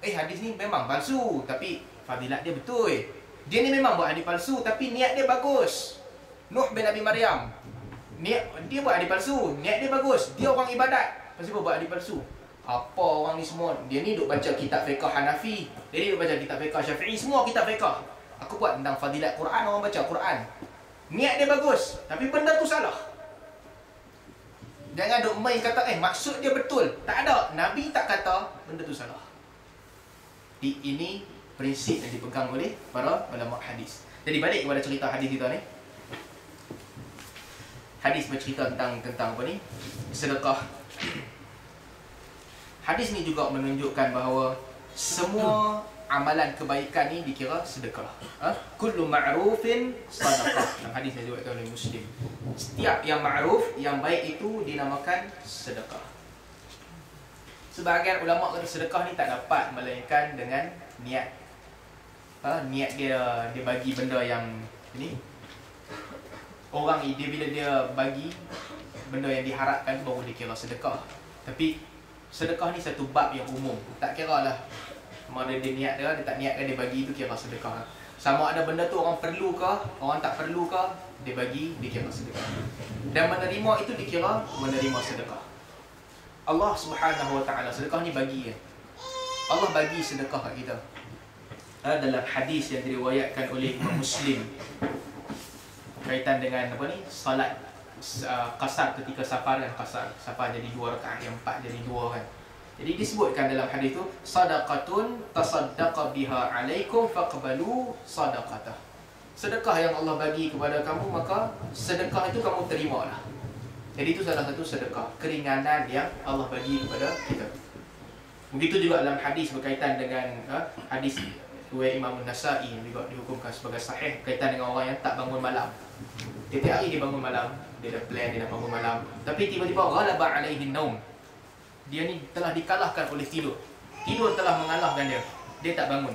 Hadis ni memang palsu, tapi fadilat dia betul. Dia ni memang buat hadis palsu, tapi niat dia bagus. Nuh bin Abi Maryam, niat dia buat hadis palsu, niat dia bagus. Dia orang ibadat, pasal apa buat hadis palsu? Apa orang ni semua? Dia ni duk baca kitab fiqh Hanafi, dia ni duk baca kitab fiqh Syafi'i, semua kitab fiqh. Aku buat tentang fadilat Quran, orang baca Quran. Niat dia bagus, tapi benda tu salah. Jangan duk main kata maksud dia betul. Tak ada. Nabi tak kata benda tu salah. Ini prinsip yang dipegang oleh para ulama hadis. Jadi balik kepada cerita hadis kita ni. Hadis bercerita tentang apa ni? Sedekah. Hadis ni juga menunjukkan bahawa semua amalan kebaikan ni dikira sedekah. Kullu ma'rufin sadaqah. Dalam hadis yang diriwayatkan oleh Muslim. Setiap yang ma'ruf, yang baik itu dinamakan sedekah. Sebahagian ulama kata sedekah ni tak dapat melainkan dengan niat. Niat dia bagi benda yang ini. Orang dia bila dia bagi benda yang diharapkan baru dikira sedekah. Tapi sedekah ni satu bab yang umum. Tak kira lah mana dia niat dia tak niatkan dia bagi itu kira sedekah. Sama ada benda tu orang perlu ke, orang tak perlu ke, dia bagi, dia kira sedekah. Dan menerima itu dikira menerima sedekah. Allah Subhanahu Wa Taala, sedekah ni bagi. Allah bagi sedekah kat kita. Dalam hadis yang diriwayatkan oleh Imam Muslim berkaitan dengan apa ni? Salat qasar ketika safar kan, safar jadi 2 rakaat, yang 4 jadi 2 kan. Jadi disebutkan dalam hadis tu, sadaqatun tasaddaqa biha alaikum faqbalu sadaqatah. Sedekah yang Allah bagi kepada kamu, maka sedekah itu kamu terimalah. Jadi itu salah satu sedekah, keringanan yang Allah bagi kepada kita. Begitu juga dalam hadis berkaitan dengan hadis riwayat Imam An-Nasa'i juga dihukumkan sebagai sahih berkaitan dengan orang yang tak bangun malam. Tiap hari dia bangun malam, dia dah plan dia nak bangun malam, tapi tiba-tiba ghalaba alaihi naum. Dia ni telah dikalahkan oleh tidur. Tidur telah mengalahkan dia. Dia tak bangun.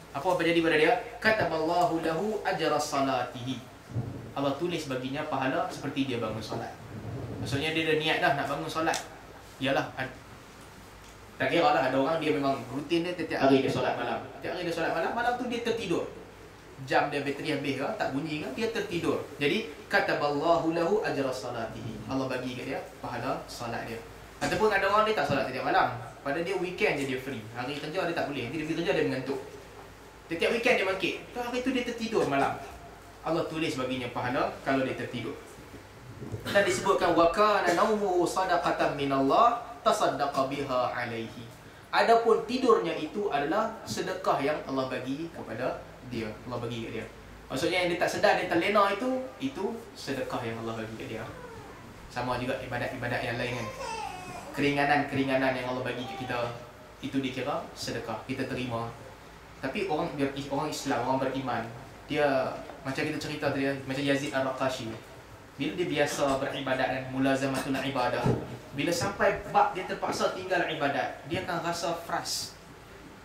Apa jadi pada dia? Kataballahu lahu ajra salatihi. Allah tulis baginya pahala seperti dia bangun solat. Maksudnya dia dah niat dah nak bangun solat. Yalah, tak kira lah, ada orang dia memang rutin dia setiap hari dia solat malam. Setiap hari dia solat malam, malam tu dia tertidur. Jam dia bateri habis ke, tak bunyi ke, dia tertidur. Jadi kataballahu lahu ajra salatihi. Allah bagi kat dia pahala solat dia. Ataupun ada orang dia tak solat setiap malam, pada dia weekend je dia free. Hari kerja dia tak boleh, dia pergi kerja dia mengantuk. Setiap weekend dia bangkit, hari tu dia tertidur malam. Allah tulis baginya pahala kalau dia tertidur. Dan disebutkan wa kana naumuhu sadaqatan minallah tasaddaqa biha alaihi. Adapun tidurnya itu adalah sedekah yang Allah bagi kepada dia. Allah bagi kat dia. Maksudnya yang dia tak sedar, dia terlena itu sedekah yang Allah bagi kat dia. Sama juga ibadat-ibadat yang lain kan. Keringanan-keringanan yang Allah bagi kat kita, itu dikira sedekah, kita terima. Tapi orang Islam, orang beriman, dia macam kita cerita tadi, macam Yazid Ar-Raqashi. Bila dia biasa beribadat dan mulazamatul ibadah, bila sampai bab dia terpaksa tinggal ibadat, dia akan rasa frust.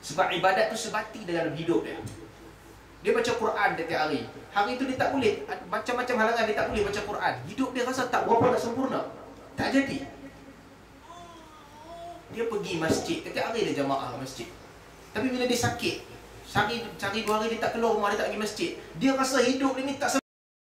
Sebab ibadat tu sebati dalam hidup dia. Dia baca Quran setiap hari. Hari tu dia tak boleh, macam-macam halangan dia tak boleh baca Quran. Hidup dia rasa tak berapa nak sempurna. Tak jadi. Dia pergi masjid, setiap hari dia jamaah ke masjid. Tapi bila dia sakit, cari 2 hari dia tak keluar rumah, dia tak pergi masjid, dia rasa hidup dia ni tak